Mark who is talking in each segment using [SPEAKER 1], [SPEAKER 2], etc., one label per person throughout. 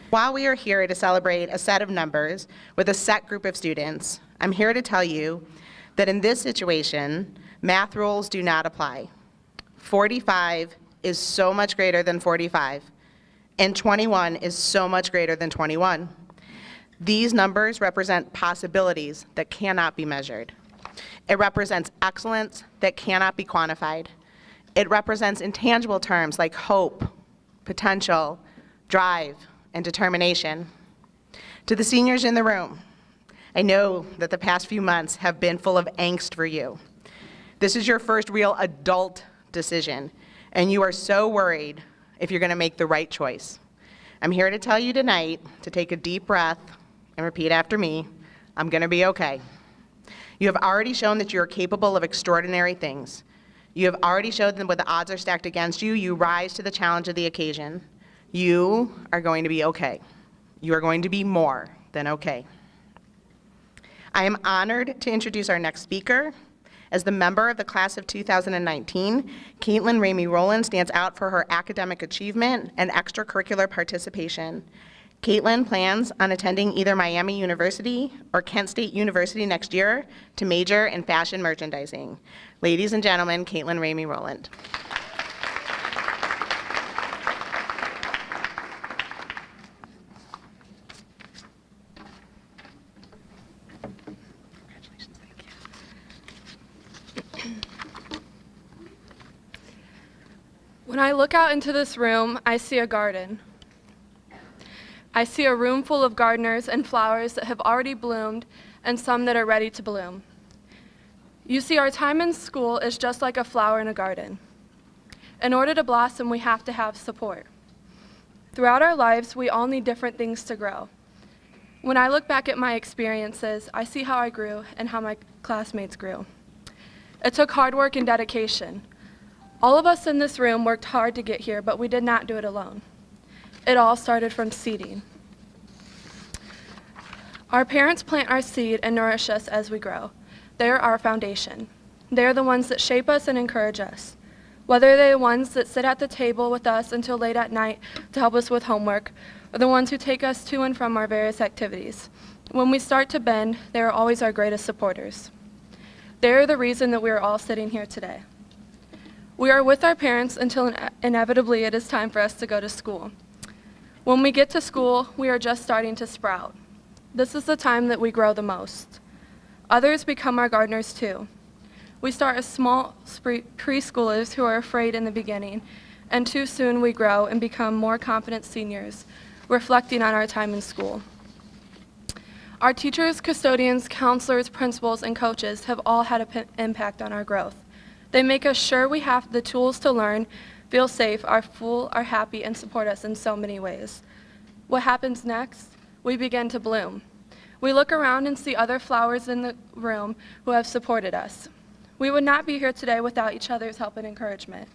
[SPEAKER 1] While we are here to celebrate a set of numbers with a set group of students, I'm here to tell you that in this situation, math rules do not apply. 45 is so much greater than 45, and 21 is so much greater than 21. These numbers represent possibilities that cannot be measured. It represents excellence that cannot be quantified. It represents intangible terms like hope, potential, drive, and determination. To the seniors in the room, I know that the past few months have been full of angst for you. This is your first real adult decision, and you are so worried if you're going to make the right choice. I'm here to tell you tonight to take a deep breath and repeat after me, I'm going to be okay. You have already shown that you are capable of extraordinary things. You have already showed that when the odds are stacked against you, you rise to the challenge of the occasion. You are going to be okay. You are going to be more than okay. I am honored to introduce our next speaker. As the member of the class of 2019, Caitlin Ramey Rowland stands out for her academic achievement and extracurricular participation. Caitlin plans on attending either Miami University or Kent State University next year to major in fashion merchandising. Ladies and gentlemen, Caitlin Ramey Rowland.
[SPEAKER 2] When I look out into this room, I see a garden. I see a room full of gardeners and flowers that have already bloomed and some that are ready to bloom. You see, our time in school is just like a flower in a garden. In order to blossom, we have to have support. Throughout our lives, we all need different things to grow. When I look back at my experiences, I see how I grew and how my classmates grew. It took hard work and dedication. All of us in this room worked hard to get here, but we did not do it alone. It all started from seeding. Our parents plant our seed and nourish us as we grow. They are our foundation. They are the ones that shape us and encourage us. Whether they're the ones that sit at the table with us until late at night to help us with homework, or the ones who take us to and from our various activities. When we start to bend, they are always our greatest supporters. They are the reason that we are all sitting here today. We are with our parents until inevitably it is time for us to go to school. When we get to school, we are just starting to sprout. This is the time that we grow the most. Others become our gardeners too. We start as small preschoolers who are afraid in the beginning, and too soon we grow and become more confident seniors, reflecting on our time in school. Our teachers, custodians, counselors, principals, and coaches have all had an impact on our growth. They make us sure we have the tools to learn, feel safe, are full, are happy, and support us in so many ways. What happens next? We begin to bloom. We look around and see other flowers in the room who have supported us. We would not be here today without each other's help and encouragement.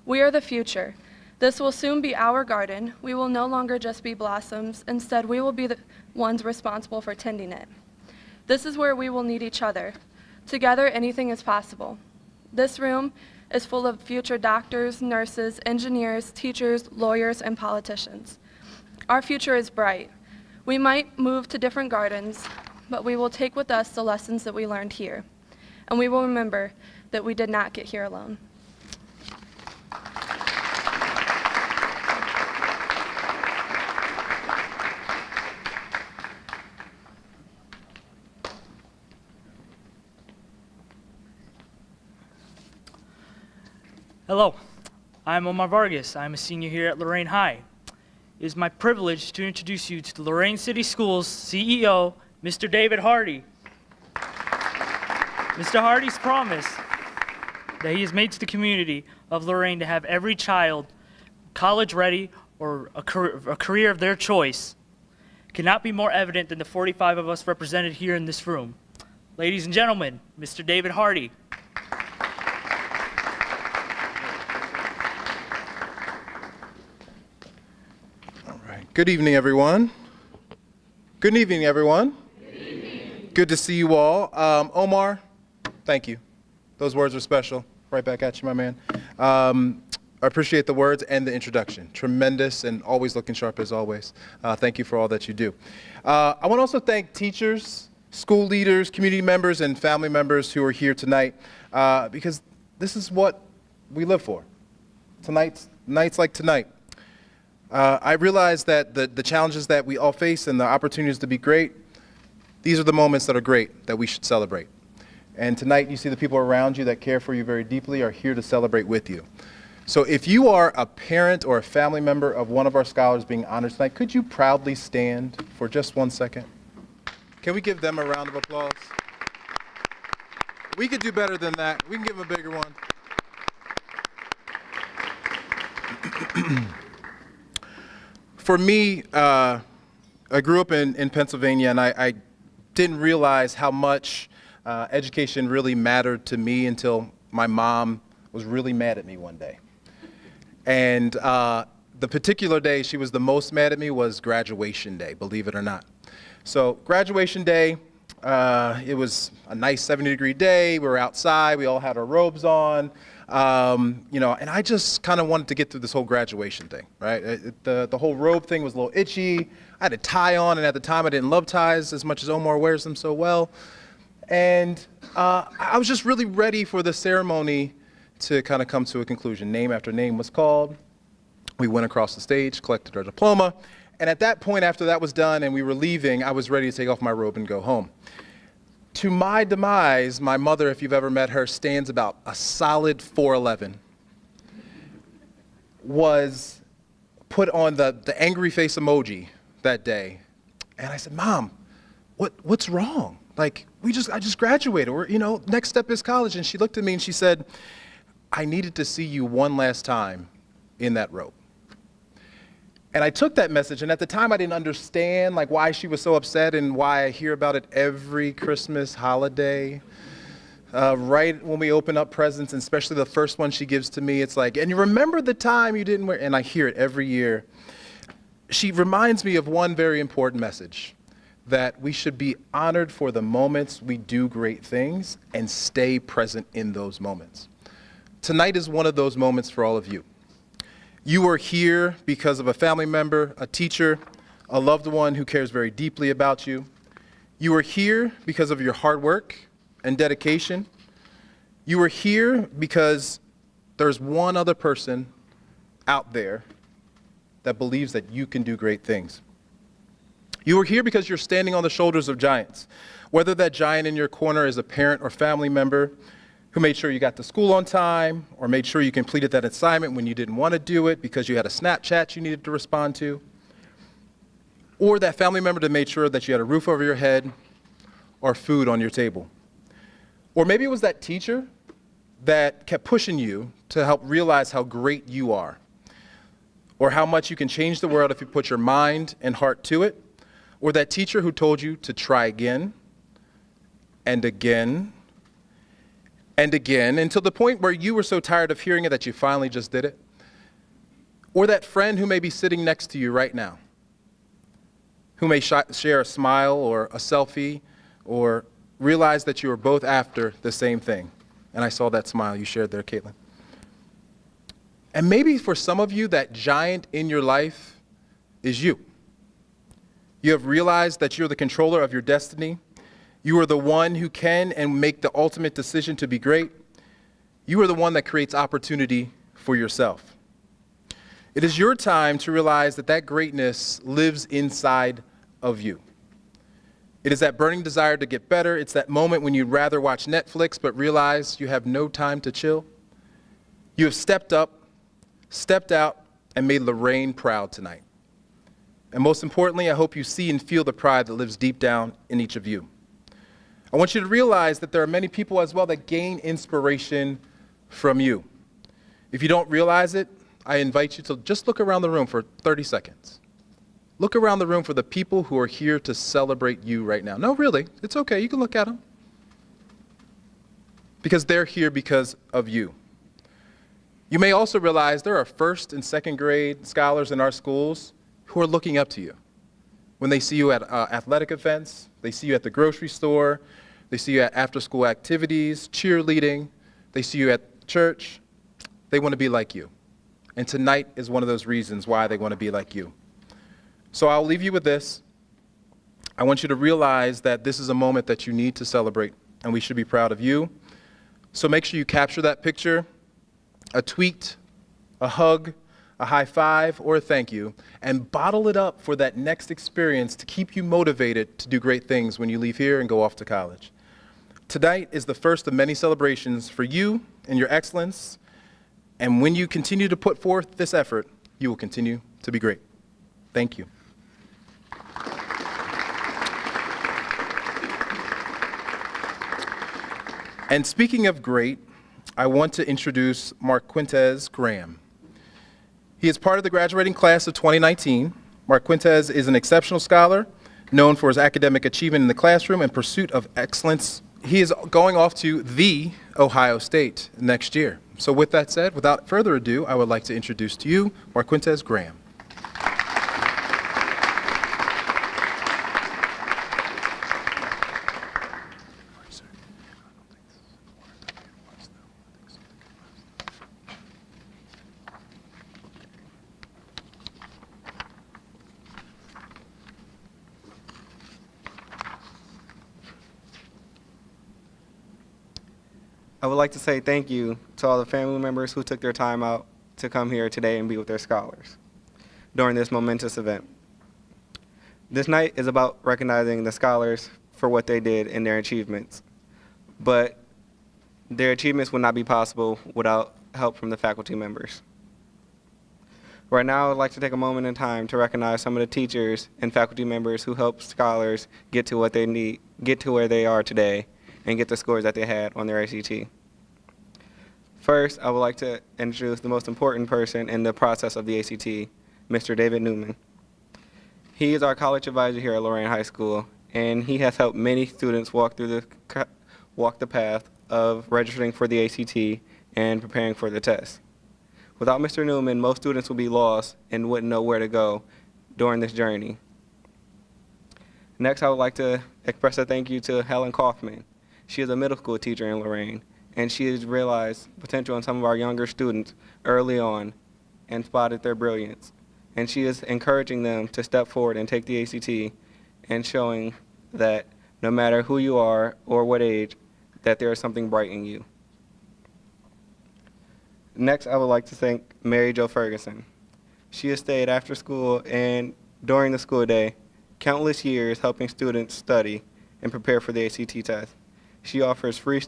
[SPEAKER 2] We are the future. This will soon be our garden. We will no longer just be blossoms. Instead, we will be the ones responsible for tending it. This is where we will need each other. Together, anything is possible. This room is full of future doctors, nurses, engineers, teachers, lawyers, and politicians. Our future is bright. We might move to different gardens, but we will take with us the lessons that we learned here. And we will remember that we did not get here alone.
[SPEAKER 3] Hello, I'm Omar Vargas. I'm a senior here at Lorain High. It is my privilege to introduce you to the Lorain City Schools CEO, Mr. David Hardy. Mr. Hardy's promise that he has made to the community of Lorain to have every child college ready or a career of their choice cannot be more evident than the 45 of us represented here in this room. Ladies and gentlemen, Mr. David Hardy.
[SPEAKER 4] Good evening, everyone. Good evening, everyone.
[SPEAKER 5] Good evening.
[SPEAKER 4] Good to see you all. Omar, thank you. Those words were special. Right back at you, my man. I appreciate the words and the introduction. Tremendous and always looking sharp as always. Thank you for all that you do. I want to also thank teachers, school leaders, community members, and family members who are here tonight because this is what we live for. Nights like tonight. I realize that the challenges that we all face and the opportunities to be great, these are the moments that are great that we should celebrate. And tonight you see the people around you that care for you very deeply are here to celebrate with you. So if you are a parent or a family member of one of our scholars being honored tonight, could you proudly stand for just 1 second? Can we give them a round of applause? We could do better than that. We can give them a bigger one. For me, I grew up in Pennsylvania, and I didn't realize how much education really mattered to me until my mom was really mad at me one day. And the particular day she was the most mad at me was graduation day, believe it or not. So graduation day, it was a nice 70-degree day. We were outside. We all had our robes on. And I just kind of wanted to get through this whole graduation thing, right? The whole robe thing was a little itchy. I had a tie on, and at the time I didn't love ties as much as Omar wears them so well. And I was just really ready for the ceremony to kind of come to a conclusion. Name after name was called. We went across the stage, collected our diploma. And at that point, after that was done and we were leaving, I was ready to take off my robe and go home. To my demise, my mother, if you've ever met her, stands about a solid 4'11", was put on the angry face emoji that day. And I said, Mom, what's wrong? Like, I just graduated. Next step is college. And she looked at me and she said, I needed to see you one last time in that robe. And I took that message, and at the time I didn't understand why she was so upset and why I hear about it every Christmas holiday. Right when we open up presents, and especially the first one she gives to me, it's like, and you remember the time you didn't wear, and I hear it every year. She reminds me of one very important message, that we should be honored for the moments we do great things and stay present in those moments. Tonight is one of those moments for all of you. You are here because of a family member, a teacher, a loved one who cares very deeply about you. You are here because of your hard work and dedication. You are here because there's one other person out there that believes that you can do great things. You are here because you're standing on the shoulders of giants, whether that giant in your corner is a parent or family member who made sure you got to school on time, or made sure you completed that assignment when you didn't want to do it because you had a Snapchat you needed to respond to, or that family member that made sure that you had a roof over your head or food on your table. Or maybe it was that teacher that kept pushing you to help realize how great you are, or how much you can change the world if you put your mind and heart to it, or that teacher who told you to try again and again and again, until the point where you were so tired of hearing it that you finally just did it. Or that friend who may be sitting next to you right now, who may share a smile or a selfie, or realize that you are both after the same thing. And I saw that smile you shared there, Caitlin. And maybe for some of you, that giant in your life is you. You have realized that you're the controller of your destiny. You are the one who can and make the ultimate decision to be great. You are the one that creates opportunity for yourself. It is your time to realize that that greatness lives inside of you. It is that burning desire to get better. It's that moment when you'd rather watch Netflix but realize you have no time to chill. You have stepped up, stepped out, and made Lorain proud tonight. And most importantly, I hope you see and feel the pride that lives deep down in each of you. I want you to realize that there are many people as well that gain inspiration from you. If you don't realize it, I invite you to just look around the room for 30 seconds. Look around the room for the people who are here to celebrate you right now. No, really, it's okay. You can look at them. Because they're here because of you. You may also realize there are first and second grade scholars in our schools who are looking up to you. When they see you at athletic events, they see you at the grocery store, they see you at after-school activities, cheerleading, they see you at church, they want to be like you. And tonight is one of those reasons why they want to be like you. So I'll leave you with this. I want you to realize that this is a moment that you need to celebrate, and we should be proud of you. So make sure you capture that picture, a tweet, a hug, a high five, or a thank you, and bottle it up for that next experience to keep you motivated to do great things when you leave here and go off to college. Tonight is the first of many celebrations for you and your excellence, and when you continue to put forth this effort, you will continue to be great. Thank you. And speaking of great, I want to introduce Marquintez Graham. He is part of the graduating class of 2019. Marquintez is an exceptional scholar, known for his academic achievement in the classroom and pursuit of excellence. He is going off to the Ohio State next year. So with that said, without further ado, I would like to introduce to you Marquintez Graham.
[SPEAKER 5] I would like to say thank you to all the family members who took their time out to come here today and be with their scholars during this momentous event. This night is about recognizing the scholars for what they did and their achievements, but their achievements would not be possible without help from the faculty members. Right now, I'd like to take a moment in time to recognize some of the teachers and faculty members who helped scholars get to what they need, get to where they are today, and get the scores that they had on their ACT. First, I would like to introduce the most important person in the process of the ACT, Mr. David Newman. He is our college advisor here at Lorain High School, and he has helped many students walk the path of registering for the ACT and preparing for the test. Without Mr. Newman, most students would be lost and wouldn't know where to go during this journey. Next, I would like to express a thank you to Helen Kaufman. She is a middle school teacher in Lorain, and she has realized potential in some of our younger students early on and spotted their brilliance. And she is encouraging them to step forward and take the ACT and showing that no matter who you are or what age, that there is something bright in you. Next, I would like to thank Mary Jo Ferguson. She has stayed after school and during the school day countless years helping students study and prepare for the ACT test. She offers free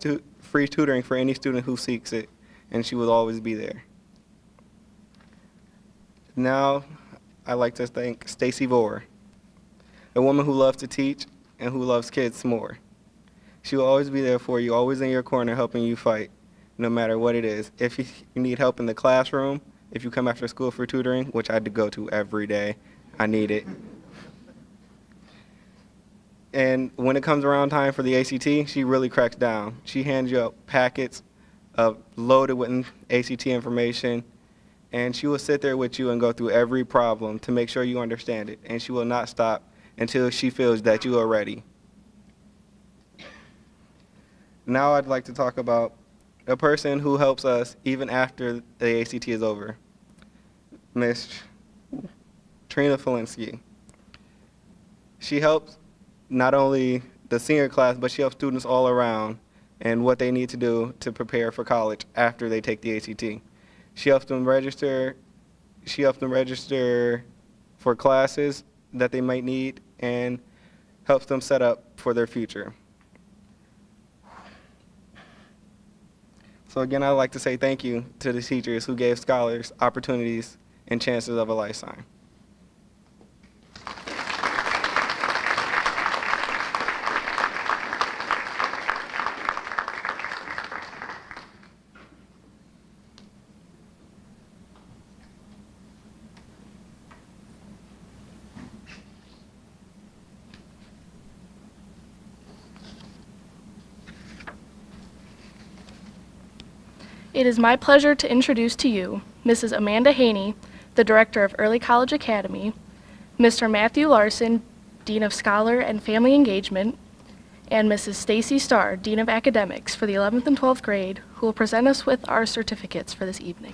[SPEAKER 5] tutoring for any student who seeks it, and she will always be there. Now, I'd like to thank Stacy Vore, a woman who loves to teach and who loves kids more. She will always be there for you, always in your corner helping you fight, no matter what it is. If you need help in the classroom, if you come after school for tutoring, which I had to go to every day, I need it. And when it comes around time for the ACT, she really cracks down. She hands you out packets loaded with ACT information, and she will sit there with you and go through every problem to make sure you understand it, and she will not stop until she feels that you are ready. Now I'd like to talk about a person who helps us even after the ACT is over, Miss Trina Felinsky. She helps not only the senior class, but she helps students all around and what they need to do to prepare for college after they take the ACT. She helps them register for classes that they might need and helps them set up for their future. So again, I'd like to say thank you to the teachers who gave scholars opportunities and chances of a lifetime.
[SPEAKER 2] It is my pleasure to introduce to you Mrs. Amanda Haney, the Director of Early College Academy, Mr. Matthew Larson, Dean of Scholar and Family Engagement, and Mrs. Stacy Starr, Dean of Academics for the 11th and 12th grade, who will present us with our certificates for this evening.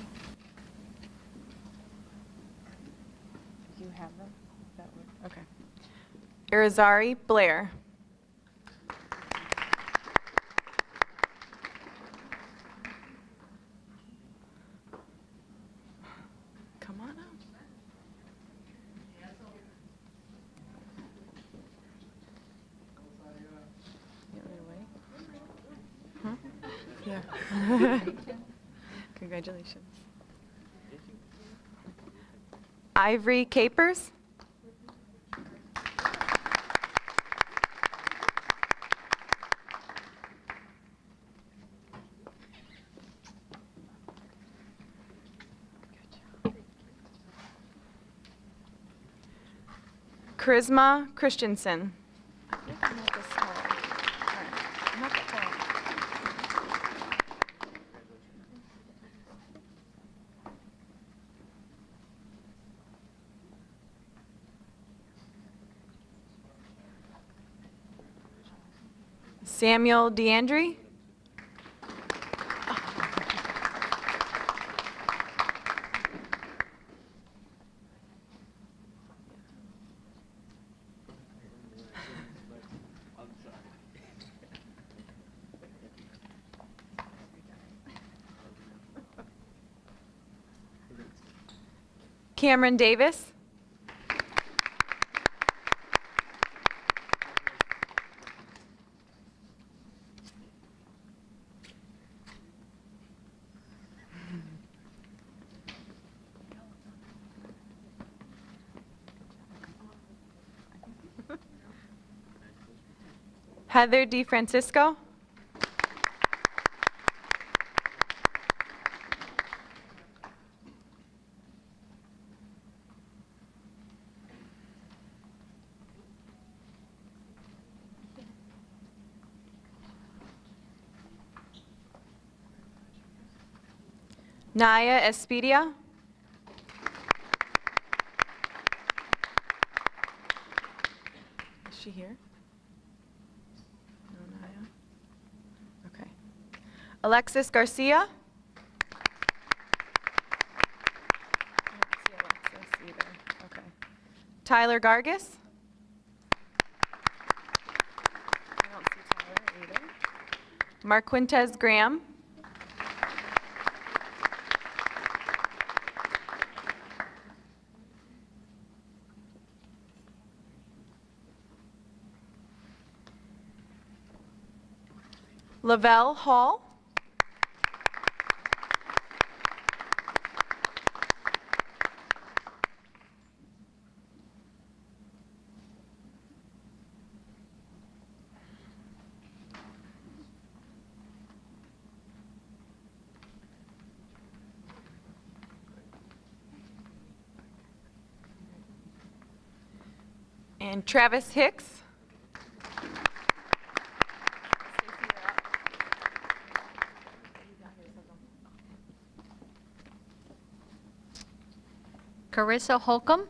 [SPEAKER 6] Irizarry Blair. Come on up. Huh? Yeah. Congratulations. Ivory Capers. Charisma Christensen. Samuel DeAndre. Cameron Davis. Heather DeFrancisco. Naya Espedia. Is she here? No, Naya. Okay. Alexis Garcia. I don't see Alexis either. Okay. Tyler Gargis. I don't see Tyler either. Marquintez Graham. Lavelle Hall. And Travis Hicks.
[SPEAKER 7] Carissa Holcomb.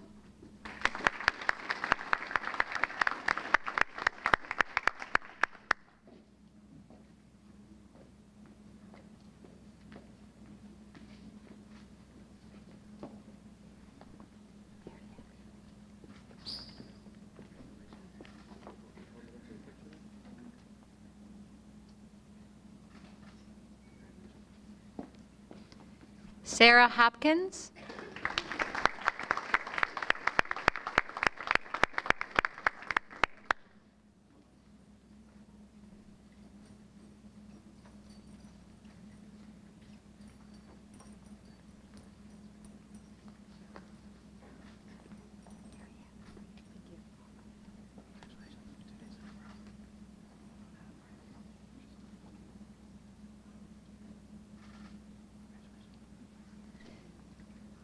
[SPEAKER 7] Sarah Hopkins.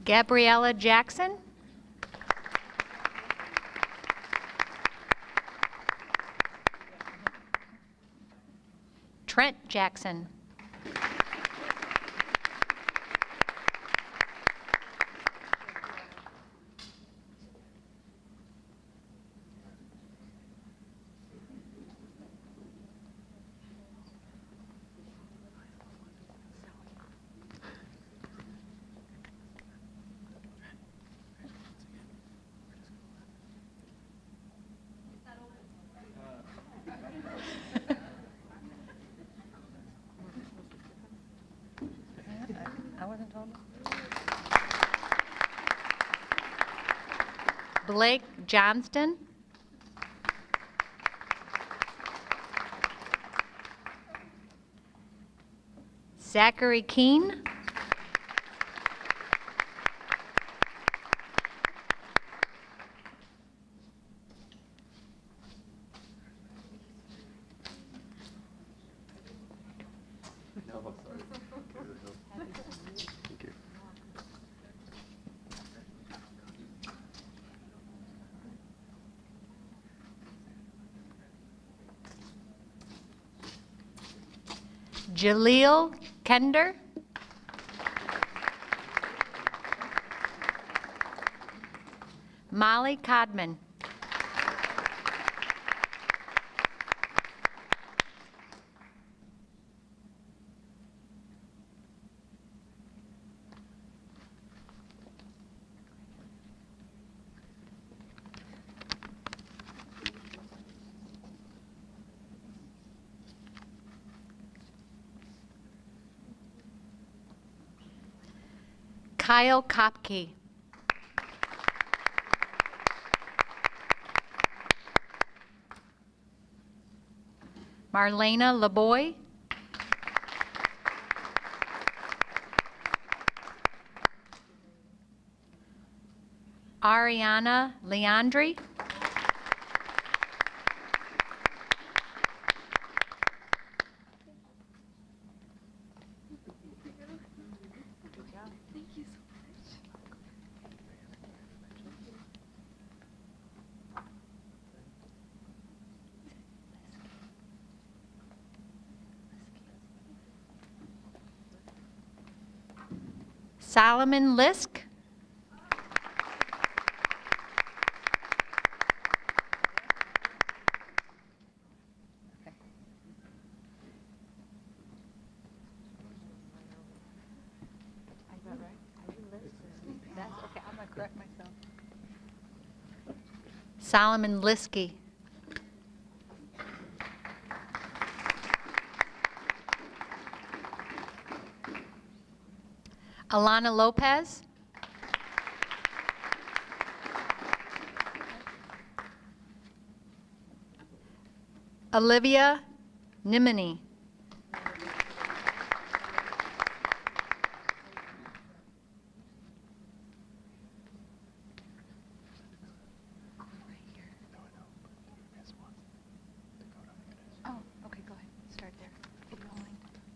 [SPEAKER 7] Gabriella Jackson. Trent Jackson. Blake Johnston. Zachary Keene. Jaleel Kender. Molly Codman. Kyle Kopke. Marlena LeBoy. Ariana Leandri. Solomon Lisk. Solomon Liskey. Alana Lopez. Olivia Nimini.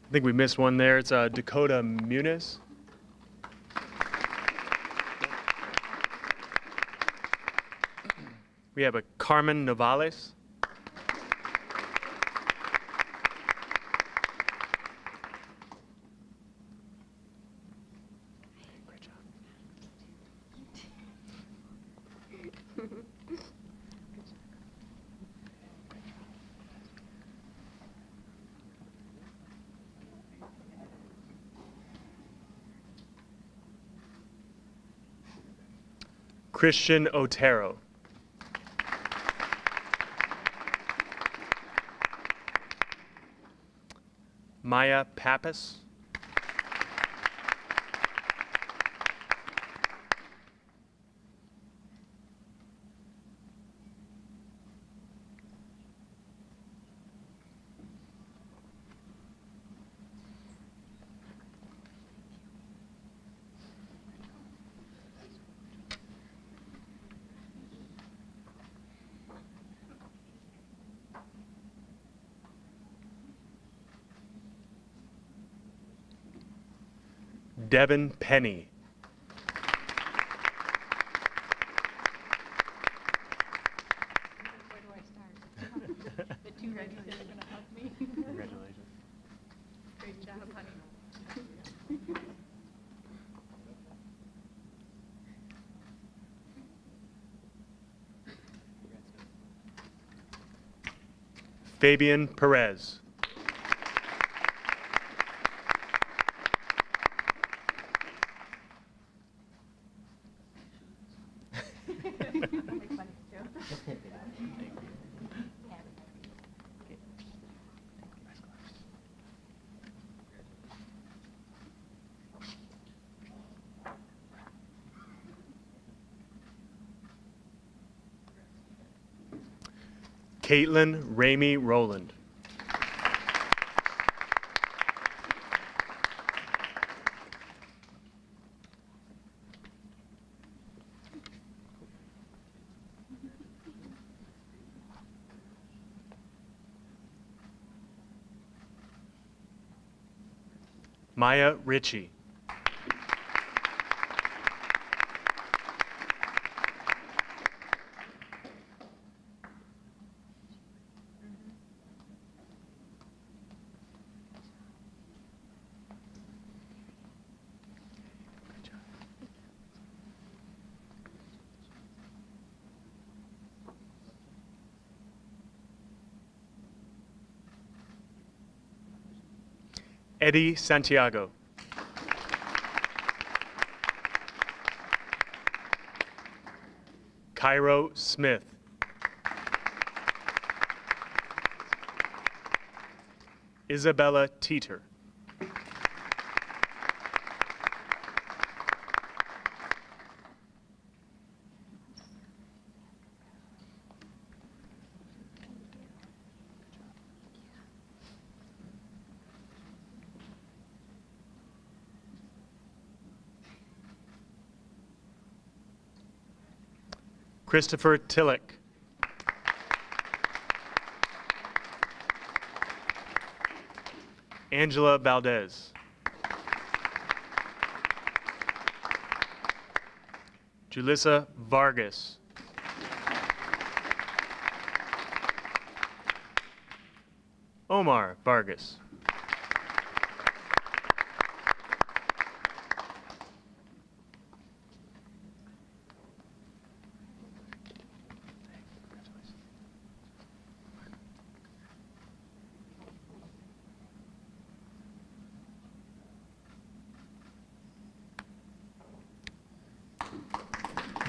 [SPEAKER 8] I think we missed one there. It's Dakota Muniz. We have a Carmen Navales. Great job. Christian Otero. Maya Pappas. Devin Penny.
[SPEAKER 7] Where do I start? The two ready that are going to hug me.
[SPEAKER 8] Congratulations.
[SPEAKER 7] Great job, honey.
[SPEAKER 8] Fabian Perez. Caitlin Ramey Rowland. Maya Ritchie. Eddie Santiago. Cairo Smith. Isabella Teeter. Christopher Tillich. Angela Valdez. Julissa Vargas. Omar Vargas.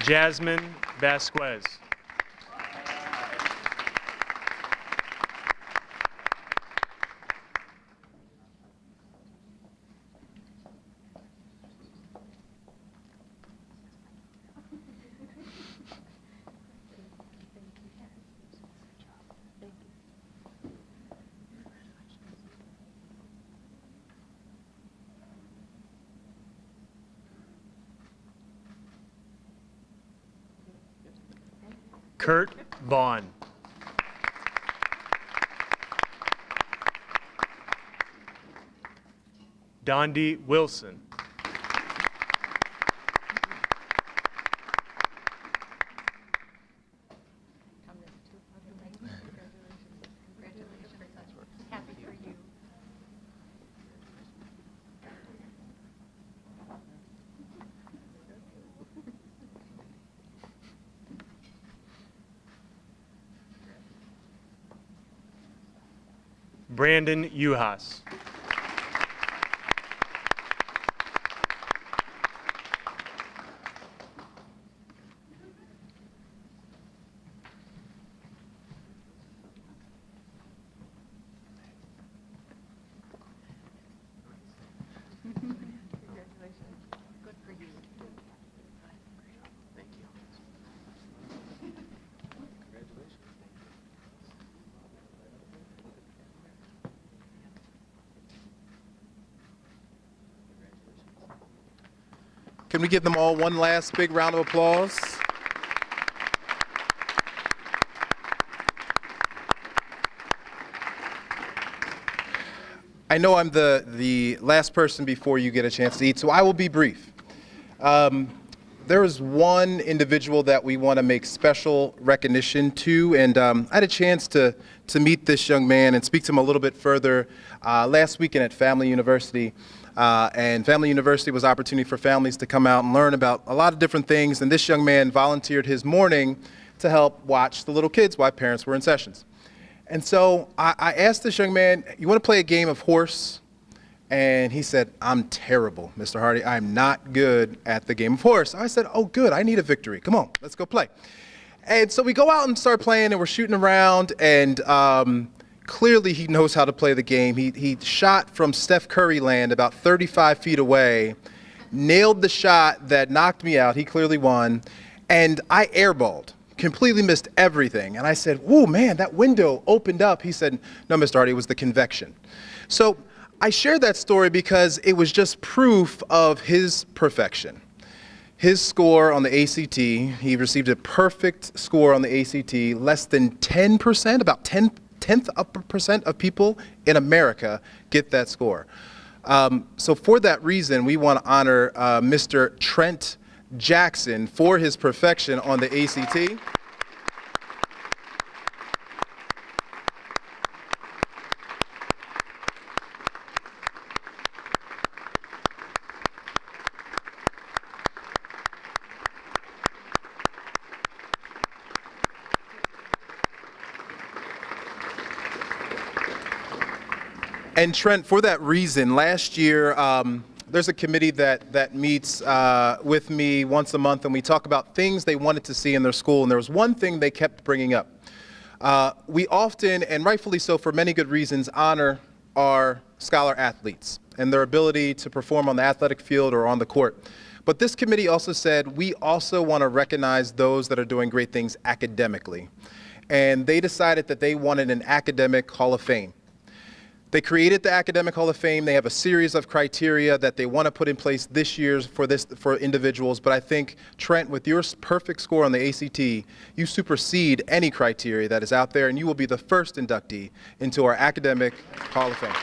[SPEAKER 8] Jasmine Vasquez. Kurt Vaughn. Dondi Wilson. Brandon Uhas.
[SPEAKER 4] Can we give them all one last big round of applause? I know I'm the last person before you get a chance to eat, so I will be brief. There is one individual that we want to make special recognition to, and I had a chance to meet this young man and speak to him a little bit further last weekend at Family University. And Family University was an opportunity for families to come out and learn about a lot of different things, and this young man volunteered his morning to help watch the little kids while parents were in sessions. And so I asked this young man, you want to play a game of horse? And he said, I'm terrible, Mr. Hardy. I'm not good at the game of horse. I said, oh, good. I need a victory. Come on, let's go play. And so we go out and start playing, and we're shooting around, and clearly he knows how to play the game. He shot from Steph Curry land about 35 feet away, nailed the shot that knocked me out. He clearly won. And I airballed. completely missed everything. And I said, whoa, man, that window opened up. He said, no, Mr. Hardy, it was the convection. So I shared that story because it was just proof of his perfection. His score on the ACT, he received a perfect score on the ACT, less than 10%, about 10th percent of people in America get that score. So for that reason, we want to honor Mr. Trent Jackson for his perfection on the ACT. And Trent, for that reason, last year, there's a committee that meets with me once a month, and we talk about things they wanted to see in their school, and there was one thing they kept bringing up. We often, and rightfully so for many good reasons, honor our scholar athletes and their ability to perform on the athletic field or on the court. But this committee also said we also want to recognize those that are doing great things academically. And they decided that they wanted an academic Hall of Fame. They created the Academic Hall of Fame. They have a series of criteria that they want to put in place this year for individuals. But I think, Trent, with your perfect score on the ACT, you supersede any criteria that is out there, and you will be the first inductee into our Academic Hall of Fame.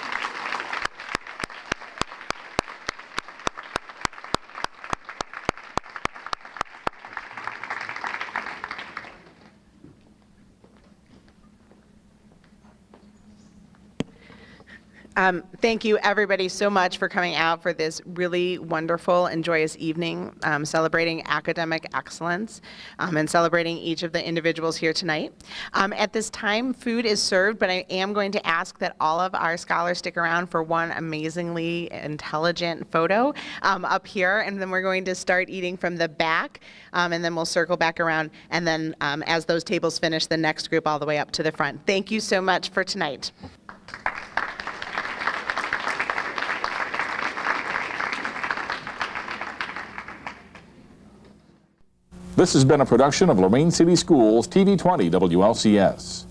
[SPEAKER 1] Thank you, everybody, so much for coming out for this really wonderful and joyous evening celebrating academic excellence and celebrating each of the individuals here tonight. At this time, food is served, but I am going to ask that all of our scholars stick around for one amazingly intelligent photo up here, and then we're going to start eating from the back, and then we'll circle back around, and then as those tables finish, the next group all the way up to the front. Thank you so much for tonight.
[SPEAKER 9] This has been a production of Lorain City Schools TV 20 WLCS.